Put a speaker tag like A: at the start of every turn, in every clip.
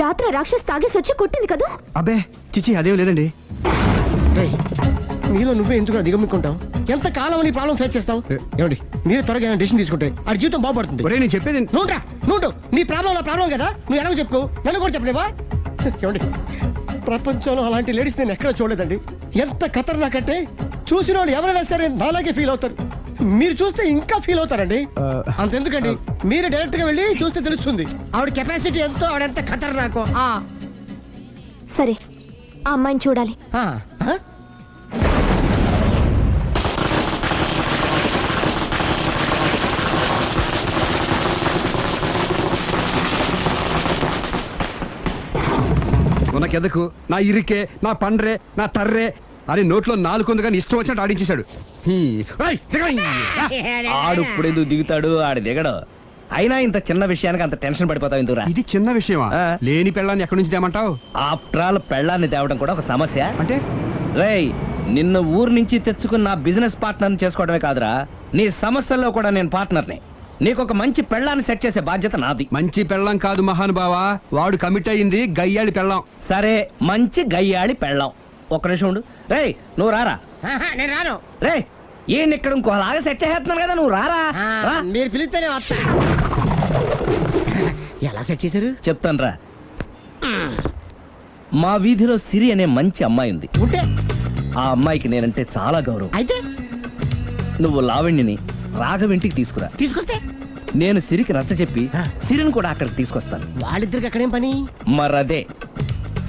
A: రాత్రి రాక్షస్ తాగేసి వచ్చి కొట్టింది కదా.
B: అబ్బే చిచి అదేం లేదండి.
C: నీలో నువ్వే ఎందుకు దిగమ్ముకుంటావు? ఎంత కాలం నీ ప్రాబ్లం ఫేస్ చేస్తావు? ఏమండి మీరు త్వరగా డెసిషన్ తీసుకుంటే ఆ జీవితం బాగుపడుతుంది.
B: ఒరేయ్ నేను చెప్పేది
C: నువ్వు నీ ప్రాబ్లం నా ప్రాబ్లం కదా, నువ్వు ఎలాగో చెప్పుకో, నన్ను కూడా చెప్పలేవా? ఏమండి ప్రపంచంలో అలాంటి లేడీస్ నేను ఎక్కడ చూడలేదండి. ఎంత ఖతర్నాకంటే చూసిన వాళ్ళు ఎవరైనా సరే నాలాగే ఫీల్ అవుతారు. మీరు చూస్తే ఇంకా ఫీల్ అవుతారండి. అంతెందుకండి మీరు డైరెక్ట్ గా వెళ్ళి చూస్తే తెలుస్తుంది ఆవిడ కెపాసిటీ ఎంతో, ఆవిడెంత ఖతర్నాకో.
A: సరే ఆ అమ్మాయిని చూడాలి.
B: మనకెదకు నా ఇరికే నా పండ్రే నా తర్రే అని నోట్లో నాలుగుంది కానీ ఇష్టం వచ్చినట్టు ఆడించేశాడు.
D: ఆడు ఇప్పుడు ఎందుకు దిగుతాడు, ఆడు దిగడు. అయినా ఇంత చిన్న విషయానికి అంత టెన్షన్ పడిపోతావు ఎందుకురా?
B: ఇది చిన్న విషయమా? లేని పెళ్ళాన్ని ఎక్కడి నుంచి తేమంటావు?
D: ఆఫ్టర్ ఆల్ పెళ్ళాన్ని తేవడం కూడా ఒక సమస్య
B: అంటే.
D: రేయ్ నిన్ను ఊరు నుంచి తెచ్చుకున్న నా బిజినెస్ పార్ట్నర్ని చేసుకోవడమే కాదురా, నీ సమస్యల్లో కూడా నేను పార్ట్నర్ని. నీకు ఒక మంచి పెళ్ళాన్ని సెట్ చేసే బాధ్యత నాది.
B: మంచి పెళ్ళం కాదు మహానుభావా, వాడు కమిట్ అయ్యింది గయ్యాళి పెళ్ళం.
D: సరే మంచి గయ్యాళి పెళ్ళాం. ఒక్క నిమిషం ఉండు. రేయ్ నువ్వు రారా.
C: నేను రాను.
D: రే ఈయన ఇక్కడ ఇంకోలాగా సెట్ చేస్తున్నాను కదా, నువ్వు రారా.
C: మీరు పిలిస్తేనే వస్తా. ఎలా సెట్ చేశారు
D: చెప్తాను రా. మా వీధిలో సిరి అనే మంచి అమ్మాయి ఉంది.
C: ఉంటే
D: ఆ అమ్మాయికి నేనంటే చాలా గౌరవం.
C: అయితే
D: నువ్వు లావణ్యని రాఘవింటికి తీసుకురా.
C: తీసుకొస్తే
D: నేను సిరికి నచ్చ చెప్పి సిరిని కూడా అక్కడికి తీసుకొస్తాను.
C: వాళ్ళిద్దరికి అక్కడేం పని?
D: మరదే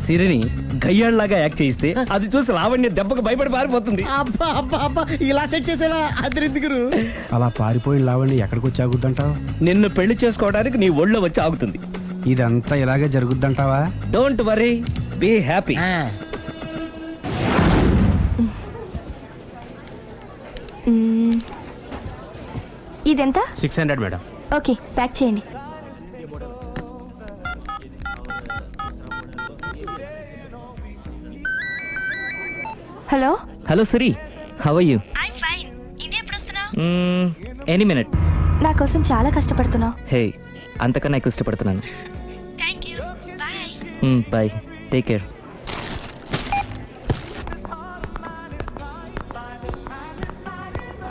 D: సిరిని గయ్యాళ్ళలాగా యాక్ట్ చేయిస్తే అది చూసి లావణ్య దెబ్బకు భయపడి పారిపోతుంది.
C: అబ్బా అబ్బా అబ్బా ఇలా సెట్ చేసేలా అద్దరిద్దరు.
B: అలా పారిపోయిన లావణ్ణి ఎక్కడికి వచ్చి ఆగుద్దంటావు?
D: నిన్ను పెళ్లి చేసుకోవడానికి నీ ఒళ్ళో వచ్చి ఆగుతుంది.
B: ఇదంతా ఇలాగే జరుగుద్దంటావా?
D: Don't worry, be happy.
A: ఇదెంత?
B: 600 మేడం.
A: ఓకే ప్యాక్ చేయండి. Hello
D: hello Siri, how are you?
A: I'm fine. India ఎప్పుడు వస్తున్నావు?
D: Any minute.
A: నా కోసం చాలా కష్టపడుతున్నావు.
D: హే అంతకన్నా ఎక్కువ ఇష్టపడుతున్నాను.
A: Thank you. Bye.
D: Bye, take care.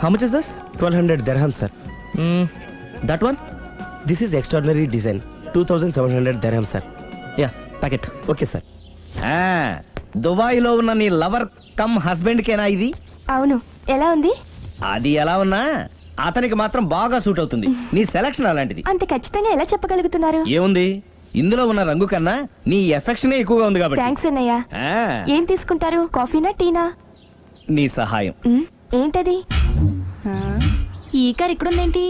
D: How much is this?
E: 1200 dirham, sir.
D: That one?
E: This is extraordinary design. 2700 dirham, sir.
D: Yeah, pack it.
E: Okay, sir.
D: దుబాయ్లో ఉన్న నీ లవర్ కమ్ హస్బెండ్ కేనా ఇది?
A: అవును. ఎలా ఉంది?
D: అది ఎలా ఉన్నా అతనికి మాత్రం బాగా సూట్ అవుతుంది. నీ సెలక్షన్ అలాంటిది.
A: అంత ఖచ్చితంగా ఎలా చెప్పగలుగుతున్నారు?
D: ఏముంది, ఇందులో ఉన్న రంగు కన్నా నీ ఎఫెక్షన్ ఎక్కువగా ఉంది కాబట్టి.
A: థాంక్స్ అన్నయ్య. ఏం తీసుకుంటారు, కాఫీనా టీనా?
D: నీ సహాయం.
A: ఏంటది? ఈ కార్ ఇక్కడుందేంటి?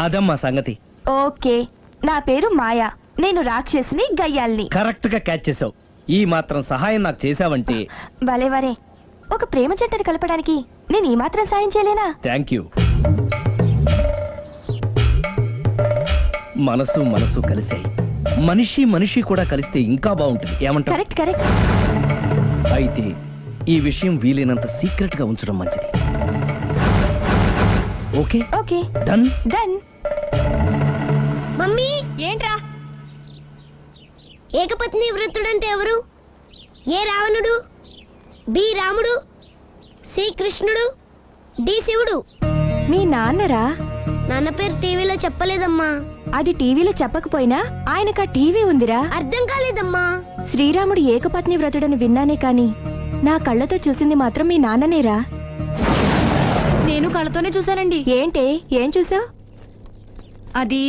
D: అదమ్మా సంగతి.
A: ఓకే, నా పేరు మాయా. నేను రాక్షసిని, గయ్యాల్ని.
D: కరెక్ట్ గా క్యాచ్ చేసావు. ఈ మాత్రం సహాయం నాకు చేసావంటే.
A: భలే వరే. ఒక ప్రేమ జంటని కలపడానికి నేను ఈ మాత్రం సాయం చేయలేనా?
D: Thank you. మనసు మనసు కలిసాయి, మనిషి మనిషి కూడా కలిస్తే ఇంకా బాగుంటుంది. ఏమంటావు?
A: Correct correct.
D: అయితే ఈ విషయం వీలైనంత సీక్రెట్ గా ఉంచడం మంచిది. Okay
A: okay,
D: done
A: done.
F: Mummy
A: ఏంట్రా?
F: ఏకపత్ని వృత్తుడంటే ఎవరు? ఏ రావణుడు, బి రాముడు, సి కృష్ణుడు, డి శివుడు.
A: మీ నాన్నరా?
F: నాన్న పేరు టీవీలో చెప్పలేదమ్మా.
A: అది టీవీలో చెప్పకపోయినా ఆయనకా టీవీ ఉందిరా.
F: అర్థం కాలేదమ్మా.
A: శ్రీరాముడు ఏకపత్ని వ్రతుడని విన్నానే కాని నా కళ్ళతో చూసింది మాత్రం మీ నాన్ననేరా.
G: నేను కళ్ళతోనే చూశానండి.
A: ఏంటే, ఏం చూసావు?
G: అది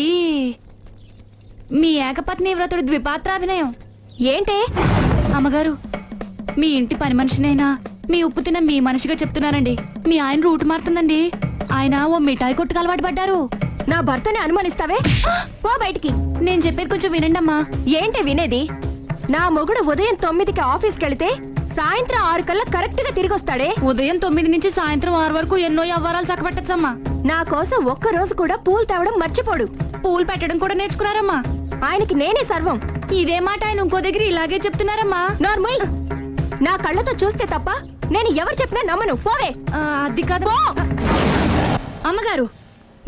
G: మీ ఏకపత్ని వ్రతుడి ద్విపాత్రాభినయం.
A: ఏంటే?
G: అమ్మగారు, మీ ఇంటి పని మనిషినైనా మీ ఉప్పు తిన్న మీ మనిషిగా చెప్తున్నానండి. మీ ఆయన రూట్ మారుతుందండి. ఆయన ఓ మిఠాయి కొట్టుకు అలవాటు పడ్డారు.
A: నా భర్తని అనుమానిస్తావే? పో బయటికి.
G: నేను చెప్పేది కొంచెం వినండి అమ్మా.
A: ఏంటి వినేది? నా మొగుడు ఉదయం 9కి ఆఫీస్కి వెళితే సాయంత్రం 6 కల్లా కరెక్ట్ గా తిరిగి వస్తాడే.
G: ఉదయం 9 నుంచి సాయంత్రం 6 వరకు ఎన్నో వ్యవహారాలు చక్కబెట్టచ్చమ్మా.
A: నా కోసం ఒక్క రోజు కూడా పూలు తేవడం మర్చిపోడు.
G: పూలు పెట్టడం కూడా నేర్చుకున్నారమ్మా.
A: ఆయనకి నేనే సర్వం.
G: ఇదే మాట ఆయన ఇంకో దగ్గర ఇలాగే చెప్తున్నారమ్మా.
A: నార్మల్. నా కళ్ళతో చూస్తే తప్ప నేను ఎవరు చెప్పినా నమ్మను. పోవే.
G: అది కాదు అమ్మగారు.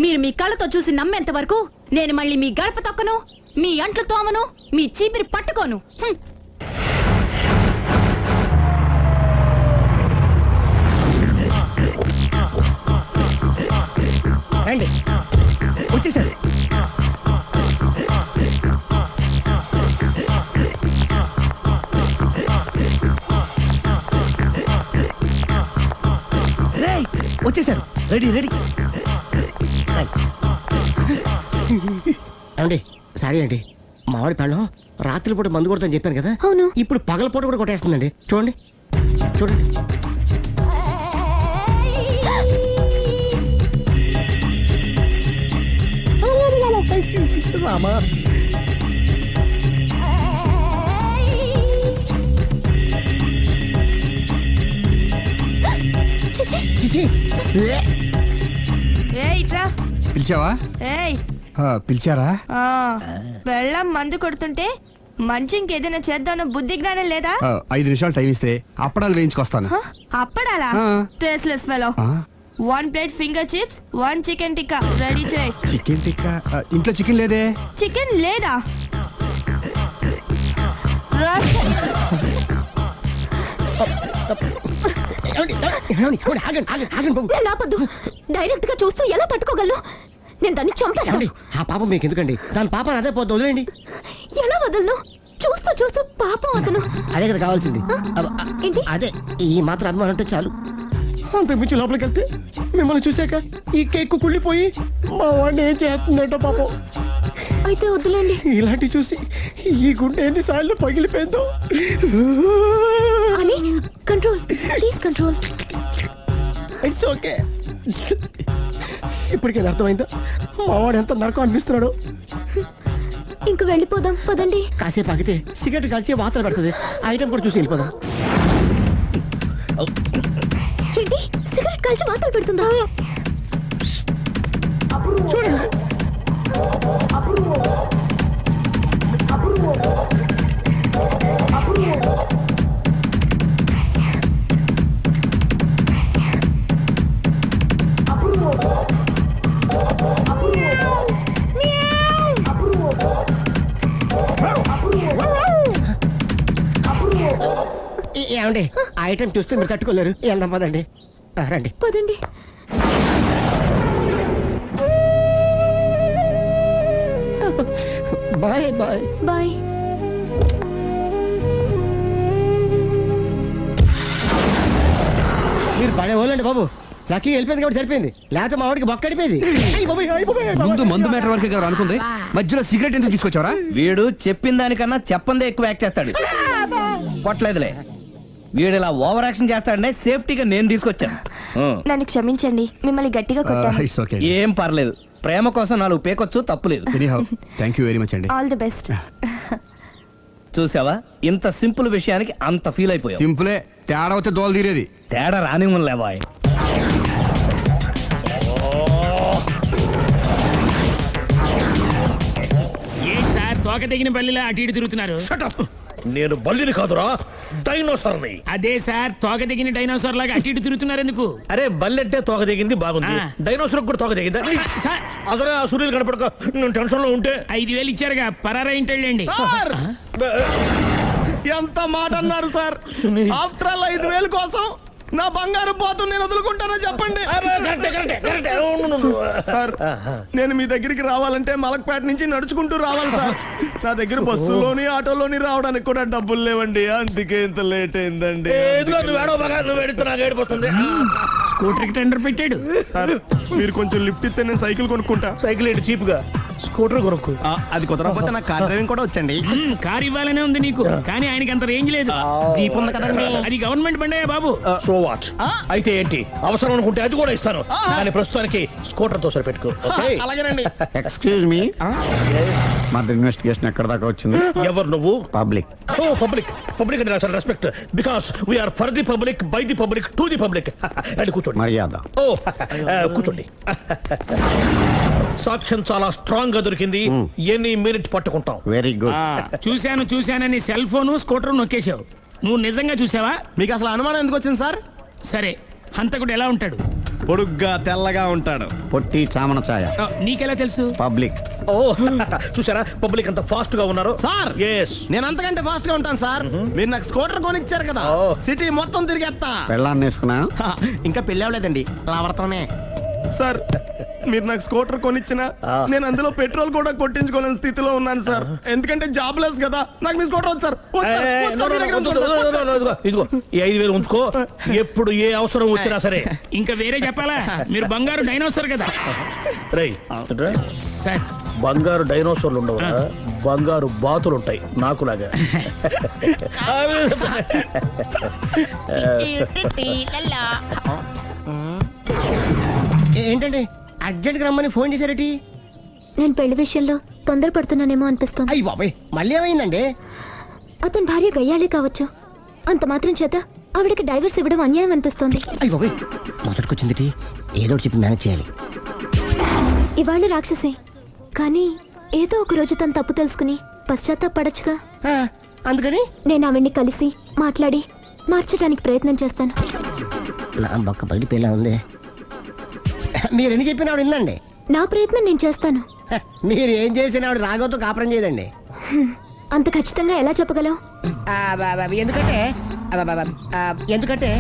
G: మీరు మీ కళ్ళతో చూసి నమ్మేంత వరకు నేను మళ్ళీ మీ గడప తొక్కను, మీ అంట్లు తోమను, మీ చీపిరి పట్టుకోను. హ్మ్.
C: రండి.
D: వచ్చేసారు. రేయ్, వచ్చేసారు. Ready ready.
C: ఏమండి సారీ అండి, మామిడి పళ్ళం రాత్రిపూట మందు కొడతాను చెప్పాను కదా,
A: అవును.
C: ఇప్పుడు పగలపూట కూడా కొట్టేస్తుందండి. చూడండి చూడండి. రామా చిచి.
B: పిలిచావా? పిలిచారా?
A: వెళ్ళం మందు కొడుతుంటే మంచి ఇంకేదైనా చేద్దామన్న బుద్ధి జ్ఞానం లేదా?
B: 5 నిమిషాలు టైం ఇస్తే అప్పడాలు వేయించుకొస్తాను.
A: అప్పడాలా?
B: ఆ.
A: Tasteless fellow. 1 plate finger chips, 1 chicken tikka ready చేయి.
B: చికెన్ టిక్కా? ఇంట్లో చికెన్ లేదే.
A: చికెన్ లేదా?
G: నేను ఆపొద్దు. డైరెక్ట్ గా చూస్తూ ఎలా తట్టుకోగలను? నేను దాన్ని చంపాను.
C: ఆ పాపం మీకు ఎందుకండి, దాని పాప అదే పోతుంది, వదిలేండి.
G: ఎలా వదలను? చూస్తూ చూస్తూ పాపం అతను.
C: అదే కదా కావాల్సింది.
G: ఏంటి?
C: అదే ఈ మాత్రం అభిమానం అంటే చాలు. అంతకుమించి లోపలికి వెళ్తే మిమ్మల్ని చూసాక ఈ కేక్ కుళ్ళిపోయి మా వాడిని ఏం చేస్తుందంట పాపం.
G: అయితే వద్దులేండి.
C: ఇలాంటి చూసి ఈ గుండె ఎన్నిసార్లు పగిలిపోయిందో.
G: అని control, please control.
C: It's okay. ఇప్పటికే అర్థమైందా మా వాడు ఎంత నరకం అనిపిస్తున్నాడు?
G: ఇంక వెళ్ళిపోదాం పదండి.
C: కాసేపు ఆగితే సిగరెట్ కలిసి వాతలు పడుతుంది. ఐటమ్ కూడా చూసి వెళ్ళిపోదాం.
G: ఏంటి, సిగరెట్ కాల్చి వాతలు పెడుతుందా?
C: చూడండి. ఏమండి ఆ ఐటమ్ చూస్తే మీరు తట్టుకోలేరు. వెళ్దాం పదండి. రండి
G: పదండి.
C: Bye bye
G: bye.
C: మీరు పడే వాళ్ళండి బాబు. లక్కీ వెళ్ళిపోయింది కాబట్టి సరిపోయింది, లేకపోతే మా వాడికి బొక్కడిపోయింది.
B: ముందు మందు మ్యాటర్ వరకే కదా అనుకుంది, మధ్యలో సిగరెట్ ఎందుకు తీసుకొచ్చావరా?
D: వీడు చెప్పిన దానికన్నా చెప్పందే ఎక్కువ యాక్ట్ చేస్తాడు. కొట్టలేదులే. వీడు ఇలా ఓవర్ యాక్షన్ చేస్తాడనే సేఫ్టీగా నేను తీసుకొచ్చాను.
A: నన్ను క్షమించండి, మిమ్మల్ని గట్టిగా కొట్టాను.
B: It's okay.
D: ఏం పర్లేదు. ప్రేమ కోసం 4 పేకొచ్చు, తప్పులేదు.
B: Anyhow thank you very much అండి.
A: All the best.
D: చూసావా, ఇంత సింపుల్ విషయానికి అంత ఫీల్ అయిపోయావు.
B: సింపులే, తేడా అవుతే దోలు తీరేది.
D: తేడా రాని లేవాయ్.
H: ఏంటి సార్ తోక తెగిన బల్లిలా అటు ఇటు తిరుగుతున్నారు?
I: నేను బల్లిని కాదురా, డైనోసార్ని.
H: అదే సార్ తోక తెగిన డైనోసార్ లాగా అటు ఇటు తిరుగుతున్నారు ఎందుకు?
I: అరే బల్లెట్టే తోక దిగింది బాగుంది,
H: ఆ.
I: డైనోసార్ కూడా తోక దిగిందా?
H: సార్
I: అదరే ఆ సూర్యులు కనపడక నేను టెన్షన్ లో ఉంటే
H: 5,000 ఇచ్చారుగా, పరారా ఇంటండి.
C: ఎంత మాట అన్నారు సార్? ఆఫ్టర్ ఆల్ 5,000 కోసం నా బంగారు పోతు నేను వదులుకుంటానని చెప్పండి సార్. నేను మీ దగ్గరికి రావాలంటే మలక్పేట నుంచి నడుచుకుంటూ రావాలి సార్. నా దగ్గర బస్సులోని ఆటోలోని రావడానికి కూడా డబ్బులు లేవండి, అందుకే ఇంత లేట్ అయిందండి.
H: స్కూటర్ కి టెండర్ పెట్టాడు
C: సార్ మీరు కొంచెం లిఫ్ట్ ఇస్తే నేను సైకిల్ కొనుక్కుంటా.
I: సైకిల్ ఏంటి చీప్ గా, స్కూటర్ కొనుక్కు.
C: అది కుదరకపోతే నాకు కార్ డ్రైవింగ్ కూడా వచ్చండి.
H: కార్ ఇవ్వాలనే ఉంది నీకు, కానీ ఆయనకి అంత రేంజ్ లేదు.
C: జీప్ ఉంది కదండి.
H: అది గవర్నమెంట్ బండే బాబు.
I: So what? అయితే ఏంటి, అవసరం అనుకుంటే అది కూడా ఇస్తాను, కానీ ప్రస్తుతానికి స్కూటర్ తో సరిపెట్టుకో.
C: అలాగేనండి.
J: ఎక్స్క్యూజ్ మీ, మర్డర్ ఇన్వెస్టిగేషన్ ఎక్కడ దాకా వచ్చింది?
I: ఎవరు నువ్వు?
J: పబ్లిక్.
I: ఓ పబ్లిక్. పబ్లిక్ అంటే నాకు respect, because we are for the public, by the public, to the public. అని కూర్చోండి.
J: మర్యాద.
I: ఓ కూర్చోండి. సాక్ష్యం చాలా స్ట్రాంగ్ గా దొరికింది, ఎన్ని మినిట్ పట్టుకుంటాం.
J: Very good.
H: చూశానని సెల్ ఫోను స్కూటర్ నొక్కేశావు. నువ్వు నిజంగా చూసావా?
C: మీకు అసలు అనుమానం ఎందుకు వచ్చింది సార్?
H: సరే, హంతకుడు ఎలా ఉంటాడు?
K: పొడుగ్గా తెల్లగా ఉంటాడు.
J: పొట్టి చామన ఛాయ.
H: నీకెలా తెలుసు?
J: పబ్లిక్.
I: ఓ చూసారా పబ్లిక్ అంత ఫాస్ట్ గా ఉన్నారు.
K: Sir
I: Yes.
K: నేను అంతకంటే ఫాస్ట్ గా ఉంటాను సార్. మీరు నాకు స్కూటర్ కొనిచ్చారు కదా,
I: Oh.
K: సిటీ మొత్తం తిరిగేస్తా.
J: పెళ్ళాన్ని వేసుకున్నా.
K: హా, ఇంకా పెళ్లి అవ్వలేదండి, లావర్తోనే. సార్ మీరు నాకు స్కూటర్ కొనిచ్చిన నేను అందులో పెట్రోల్ కూడా కొట్టించుకోలేని స్థితిలో ఉన్నాను సార్. ఎందుకంటే జాబ్ లెస్ కదా. నాకు మీ స్కూటర్ వద్దు సార్. వద్దు సార్, వద్దు సార్, మీ దగ్గర ఉంచుకోండి సార్. వద్దు సార్.
I: ఇదిగో ఈ 5,000 ఉంచుకో. ఎప్పుడు ఏ అవసరం వచ్చినా సరే.
H: ఇంకా వేరే చెప్పాలా? మీరు బంగారు డైనోసార్ కదా
I: రై
H: సార్.
I: బంగారు డైనోసార్లు ఉండవు, బంగారు బాతులు ఉంటాయి నాకులాగా.
C: ఏంటండి అర్జెంట్ గా రమ్మని ఫోన్ చేశారటి?
F: నేను పెళ్లి విషయంలో తొందరపడుతున్నానేమో అనిపిస్తుంది.
C: అయ్యి బాబాయ్, మళ్ళీ ఏమైందండి?
F: అతని భార్య గయ్యాళే కావచ్చు. అంత మాత్రం చేత ఆవిడకి డైవర్స్ ఇవ్వడం అన్యాయం అనిపిస్తోంది.
C: అయ్యి బాబాయ్, మొదటికొచ్చింది ఏదో ఒకటి చెప్పి మేనేజ్ చేయాలి.
F: ఇవాళ రాక్షసే, కానీ ఏదో ఒక రోజు తను తప్పు తెలుసుకుని పశ్చాత్తాపడొచ్చుగా.
C: అందుకని
F: నేను ఆవిడ్ని కలిసి మాట్లాడి మార్చడానికి ప్రయత్నం చేస్తాను.
C: నా బొక్క బయట పిల్ల ఉంది. మీరు ఎన్ని చెప్పిన ఆవిడ ఇందండి.
F: నా ప్రయత్నం నేను చేస్తాను.
C: మీరు ఏం చేసిన ఆవిడ రాగోతో కాపురం చేయదండి.
F: అంత ఖచ్చితంగా ఎలా చెప్పగలవు?
C: ఎందుకంటే ఎందుకంటే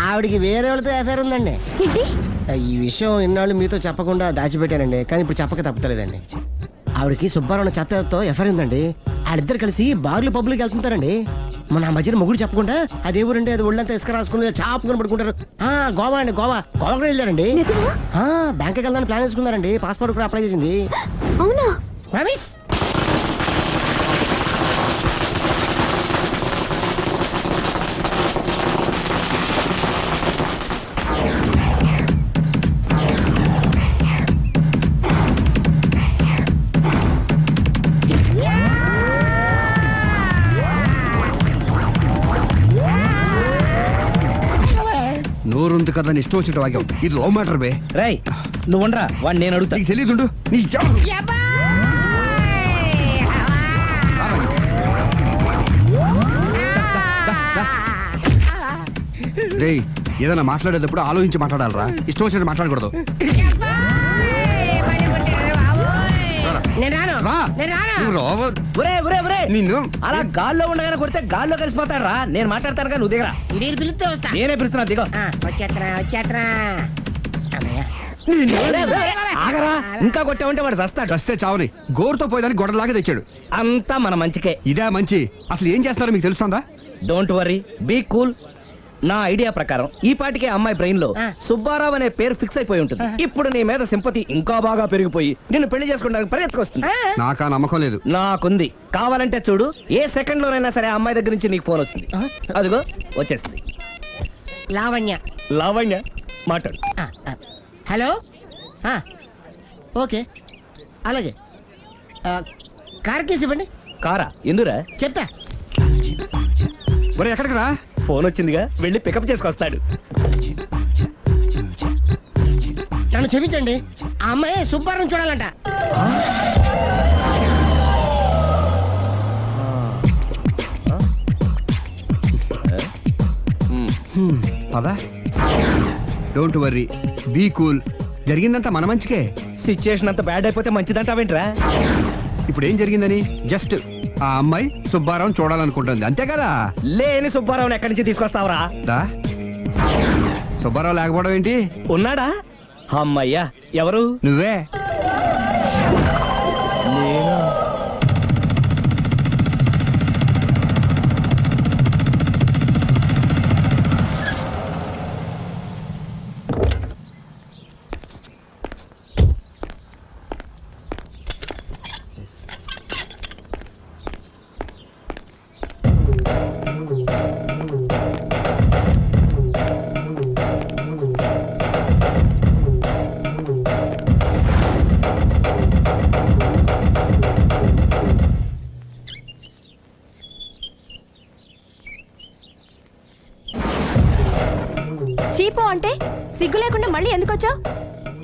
C: ఆవిడికి వేరే వాళ్ళతో ఎఫైర్ ఉందండి.
F: ఏంటి?
C: ఈ విషయం ఇన్నాళ్ళు మీతో చెప్పకుండా దాచిపెట్టానండి, కానీ ఇప్పుడు చెప్పక తప్పుతలేదండి. ఆవిడకి సుబ్బారావు చెత్తతో ఎఫైర్ ఉందండి. వాళ్ళిద్దరు కలిసి బార్లు పబ్లిక్ వెళ్తుంటారండి. మన ఆ మధ్యన మొగుడు చెప్పకుండా అదే ఊరండి, అది ఒళ్ళంతా ఇసుక రాసుకుని చాపుకొని పడుకుంటారు. గోవా అండి, గోవా కూడా వెళ్ళారండి. బ్యాంక్కి వెళ్దాని ప్లాన్ వేసుకున్నారండి. పాస్పోర్ట్ కూడా అప్లై చేసింది.
F: అవునా?
C: రమేష్
B: నోరుంది కదా అని ఇష్టం వచ్చినట్టు వాగావు. ఇది లవ్ మ్యాటర్ బే.
D: రై నువ్వు ఉండరా, వాడిని నేను అడుగుతా.
B: నీకు తెలియదుండు. నీ రేయ్, ఏదైనా మాట్లాడేటప్పుడు ఆలోచించి మాట్లాడాలరా. ఇష్టం వచ్చినట్టు మాట్లాడకూడదు. రా. నువ్వు రావ. నిన్ను
D: అలా గాల్లో ఉండగానే కొడితే గాల్లో కలిసిపోతాడు రా. నేను మాట్లాడతాను కానీ నువ్వు దిగరా.
C: మీరు పిలిస్తే వస్తా.
D: నేనే పిలుస్తున్నా, దిగో.
C: వచ్చేత్తరా.
D: ఆగరా, ఇంకా కొట్టావంటే వాడు చస్తాడు.
B: చస్తే చావని. గోరుతో పోయేదాన్ని గొడవలాగా తెచ్చాడు.
D: అంతా మన మంచికే.
B: ఇదే మంచి. అసలు ఏం చేస్తారో మీకు తెలుస్తుందా?
D: Don't worry, be cool. నా ఐడియా ప్రకారం ఈ పాటికే అమ్మాయి బ్రెయిన్ లో సుబ్బారావు అనే పేరు ఫిక్స్ అయిపోయి ఉంటుంది. ఇప్పుడు నీ మీద సింపతి ఇంకా బాగా పెరిగిపోయి నిన్ను పెళ్లి చేసుకోవడానికి పరిగెత్తుకొస్తుంది.
B: నాకా నమ్మకం లేదు.
D: నాకుంది. కావాలంటే చూడు, ఏ సెకండ్ లోనైనా సరే ఆ అమ్మాయి దగ్గర నుంచి నీకు ఫోన్ వస్తుంది. అదిగో వచ్చేస్తుంది.
C: లావణ్య.
D: లావణ్య మాట్లాడు.
C: హలో. ఓకే, అలాగే. కార్ కేసు ఇవ్వండి.
D: కారా? ఎందురా?
C: చెప్తా.
B: మరి ఎక్కడికి రా?
D: ఫోన్ వచ్చిందిగా, వెళ్ళి పికప్ చేసుకొస్తాడు.
C: నన్ను క్షమించండి, ఆ అమ్మాయి సుబ్బారావు చూడాలంట.
B: పదా. Don't worry, be cool. జరిగిందంతా మన మంచికే.
D: సిచ్యుయేషన్ అంత బ్యాడ్ అయిపోతే మంచిదంటావేంట్రా?
B: ఇప్పుడు ఏం జరిగిందని జస్ట్ ఆ అమ్మాయి సుబ్బారావు చూడాలనుకుంటుంది, అంతే కదా.
D: లేని సుబ్బారావుని ఎక్కడి నుంచి తీసుకొస్తావురా?
B: సుబ్బారావు లేకపోవడం ఏంటి?
D: ఉన్నాడా? అమ్మయ్యా. ఎవరు?
B: నువ్వే.
A: చీపో అంటే సిగ్గు లేకుండా మళ్ళీ ఎందుకు వచ్చావు?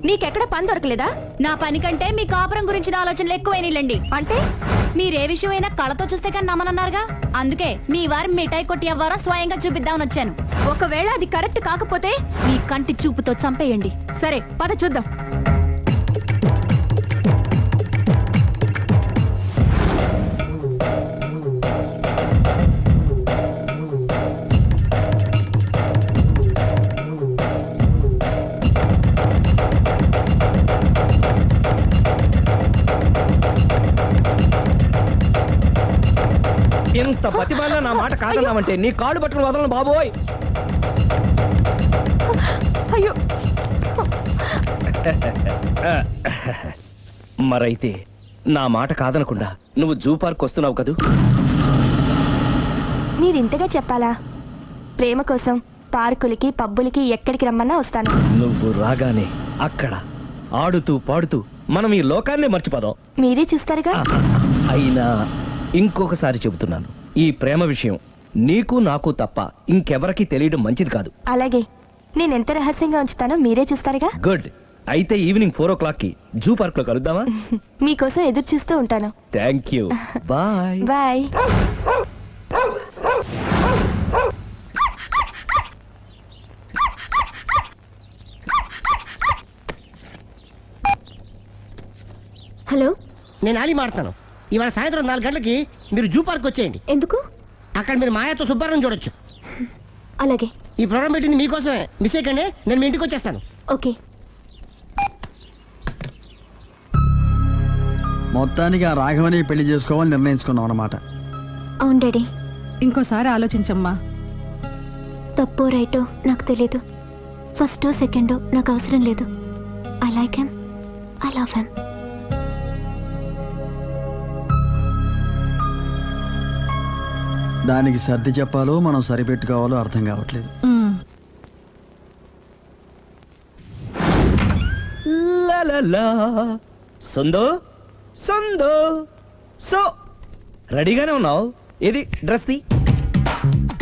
A: నీకెక్కడ పని దొరకలేదా?
G: నా పని కంటే మీ కాపురం గురించిన ఆలోచనలు ఎక్కువైనాయిలండి.
A: అంటే
G: మీరే విషయమైనా కళ్ళతో చూస్తే కానీ నమ్మనన్నారుగా. అందుకే మీ వారి మిఠాయి కొట్టి అవ్వారా స్వయంగా చూపిద్దామని వచ్చాను.
A: ఒకవేళ అది కరెక్ట్ కాకపోతే
G: మీ కంటి చూపుతో చంపేయండి.
A: సరే పద చూద్దాం.
D: ఎంత ప్రతిభలో నా మాట కాదన్నామంటే నీ కాళ్ళు పట్టుకుని వదలను బాబోయ్.
A: అయ్యో
D: మరైతే నా మాట కాదనకుండా నువ్వు జూ పార్క్ వస్తున్నావు కదూ?
A: మీరింతగా చెప్పాలా? ప్రేమ కోసం పార్కులకి పబ్బులకి ఎక్కడికి రమ్మన్నా వస్తాను.
D: నువ్వు రాగానే అక్కడ ఆడుతూ పాడుతూ మనం ఈ లోకాన్నే మర్చిపోదాం.
A: మీరే చూస్తారుగా.
D: అయినా ఇంకొకసారి చెబుతున్నాను, ఈ ప్రేమ విషయం నీకు నాకు తప్ప ఇంకెవరికి తెలియడం మంచిది కాదు.
A: అలాగే, నేనెంత రహస్యంగా ఉంచుతానో మీరే చూస్తారుగా.
D: గుడ్. అయితే ఈవినింగ్ 4 o'clock కి జూ పార్క్ లో కలుద్దామా?
A: మీకోసం ఎదురు చూస్తూ ఉంటాను.
D: Thank you. Bye
A: bye.
F: Hello,
C: నేను ఆలి మాడుతాను. ఇవాళ సాయంత్రం 4 గంటలకి మీరు జూ పార్క్ వచ్చేయండి.
F: ఎందుకు?
C: అక్కడ మీరు మాయాతో సుబ్బారావు చూడొచ్చు.
F: అలాగే.
C: ఈ ప్రోగ్రామ్ పెట్టింది మీకోసమే. మిస్ అయ్యకండి, నేను మీ ఇంటికి వచ్చేస్తాను.
F: ఓకే.
J: మొత్తానికి ఆ రాఘవని పెళ్లి చేసుకోవాలని నిర్ణయించుకున్నాం అన్నమాట.
F: అవును డాడీ.
G: ఇంకోసారి ఆలోచించమ్మా.
F: తప్పో రైటో నాకు తెలీదు. ఫస్టో సెకండో నాకు అవసరం లేదు. I like him, I love him.
J: దానికి సర్ది చెప్పాలో మనం సరిపెట్టుకోవాలో అర్థం కావట్లేదు.
D: లలలా. సందో సందో సో రెడీగానే ఉన్నావు? ఇది డ్రెస్ ది.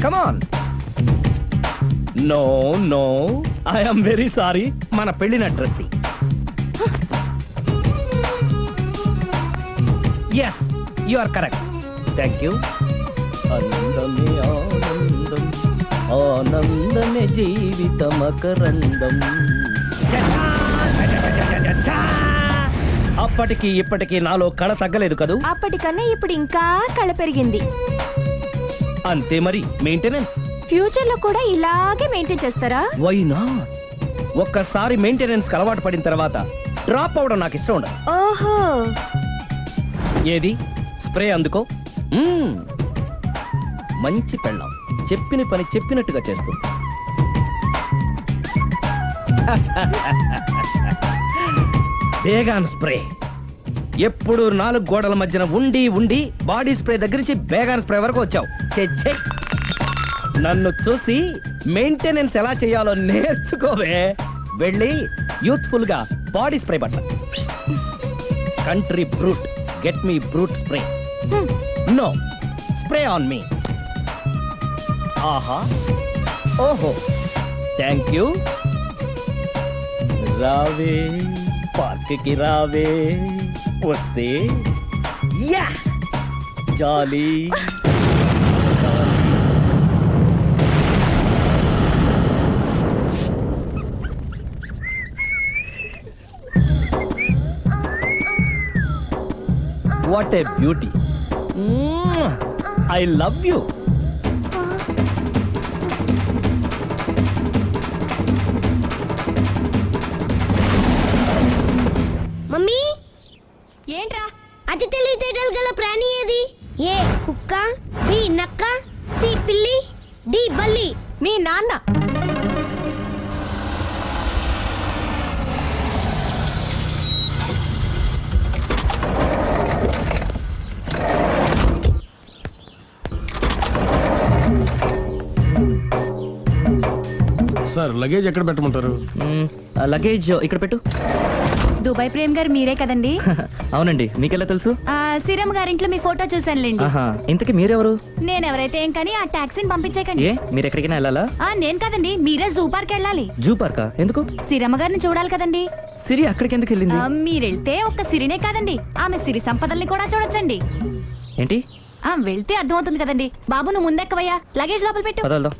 D: Come on. No no, I'm very sorry. మన పెళ్ళిన డ్రెస్ ది. Yes, you are correct. Thank you. ఆనందమే ఆనందం, ఆనందమే జీవితమకరందం. అప్పటికి ఇప్పటికి నాలో కళ తగ్గలేదు కదూ?
A: అప్పటికన్నా ఇప్పుడు ఇంకా కళ పెరిగింది.
D: అంతే మరి. మెయింటెనెన్స్
A: ఫ్యూచర్ లో కూడా ఇలాగే మెయింటైన్ చేస్తారా?
D: Why not? ఒక్కసారి మెయింటెనెన్స్ అలవాటు పడిన తర్వాత డ్రాప్ అవడం నాకు ఇష్టం ఉండదు.
A: ఓహో.
D: ఏది స్ప్రే అందుకో. మంచి పెళ్ళాం, చెప్పిన పని చెప్పినట్టుగా చేస్తూ. Baygon spray. ఎప్పుడు 4 గోడల మధ్యన ఉండి ఉండి బాడీ స్ప్రే దగ్గర నుంచి బేగాన్ స్ప్రే వరకు వచ్చావు. ఛే, నన్ను చూసి మెయింటెనెన్స్ ఎలా చేయాలో నేర్చుకోవే. వెళ్ళి యూత్ఫుల్ గా బాడీ స్ప్రే పట్ల. Country Brut, get me Brut spray. No, spray on me. ఆహా, ఓహో, థ్యాంక్ యూ. రావే పార్క్ కి రావే, వస్తే యా jolly. What a beauty. I love you.
F: Mummy,
A: ఏంట్రా?
F: అతి తెలివితేటలు గల ప్రాణి ఏది? ఏ కుక్క, బి నక్క, సి పిల్లి, డి బల్లి.
A: మీ నాన్న.
K: సార్ లగేజ్ ఎక్కడ పెట్టమంటారు?
D: లగేజ్ ఇక్కడ పెట్టు.
G: దుబాయ్ ప్రేమ్ గారు మీరే కదండి?
D: అవునండి, మీకెలా తెలుసు?
G: శ్రీరామ్ గారింట్లో మీ ఫోటో చూసానులేండి.
D: ఇంతకీ మీరెవరు?
G: నేనెవరైతే ఏం కానీ ఆ టాక్సీని పంపించేకండి.
D: మీరు ఎక్కడికైనా వెళ్ళాలా?
G: నేను కదండి, మీరే జూ పార్క్ వెళ్ళాలి.
D: జూ పార్కా? ఎందుకు?
G: శ్రీరమ్మ గారిని చూడాలి కదండి.
D: సిరి అక్కడికి ఎందుకు వెళ్ళింది?
G: మీరెళ్తే ఒక్క సిరినే కాదండి, ఆమె సిరి సంపదల్ని కూడా చూడొచ్చండి.
D: ఏంటి?
G: వెళ్తే అర్థమవుతుంది కదండి. బాబు నువ్వు ముందెక్కవయ్యా, లగేజ్ లోపల పెట్టు.
D: పద వెళ్దాం.